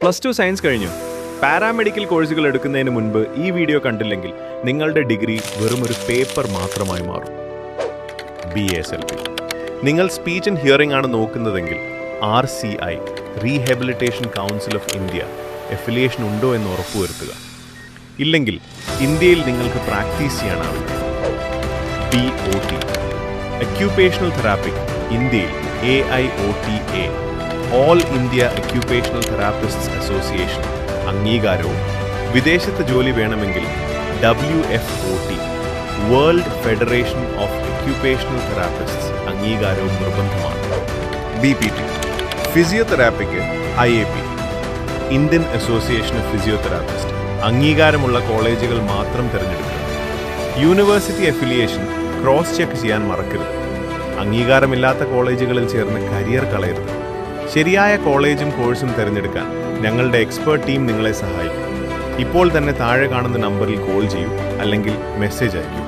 +2 science കഴിഞ്ഞു. Paramedical കോഴ്സുകൾ എടുക്കുന്നതിന് മുൻപ് ഈ വീഡിയോ കണ്ടില്ലെങ്കിൽ നിങ്ങളുടെ ഡിഗ്രി വെറുമൊരു പേപ്പർ മാത്രമായി മാറും. BSLP. നിങ്ങൾ സ്പീച്ച് ആൻഡ് ഹിയറിംഗ് ആണ് നോക്കുന്നതെങ്കിൽ RCI rehabilitation council of India affiliation ഉണ്ടോ എന്ന് ഉറപ്പുവരുത്തുക. ഇല്ലെങ്കിൽ ഇന്ത്യയിൽ നിങ്ങൾക്ക് പ്രാക്ടീസ് ചെയ്യാനാവില്ല. BOT അക്യുപേഷണൽ തെറാപ്പി ഇന്ത്യയിൽ AIOTA all India occupational therapists association അംഗീകാരവും വിദേശത്ത് ജോലി വേണമെങ്കിൽ WFOT world federation of occupational therapists അംഗീകാരവും നിർബന്ധമാണ്. BPT ഫിസിയോതെറാപ്പിക്ക് IAP Indian association of physiotherapist അംഗീകാരമുള്ള കോളേജുകൾ മാത്രം തിരഞ്ഞെടുക്കുക. യൂണിവേഴ്സിറ്റി അഫിലിയേഷൻ ക്രോസ് ചെക്ക് ചെയ്യാൻ മറക്കരുത്. അംഗീകാരമില്ലാത്ത കോളേജുകളിൽ ചേർന്ന് കരിയർ കളയരുത്. ശരിയായ കോളേജും കോഴ്സും തിരഞ്ഞെടുക്കാൻ ഞങ്ങളുടെ എക്സ്പേർട്ട് ടീം നിങ്ങളെ സഹായിക്കും. ഇപ്പോൾ തന്നെ താഴെ കാണുന്ന നമ്പറിൽ കോൾ ചെയ്യൂ അല്ലെങ്കിൽ മെസ്സേജ് അയക്കൂ.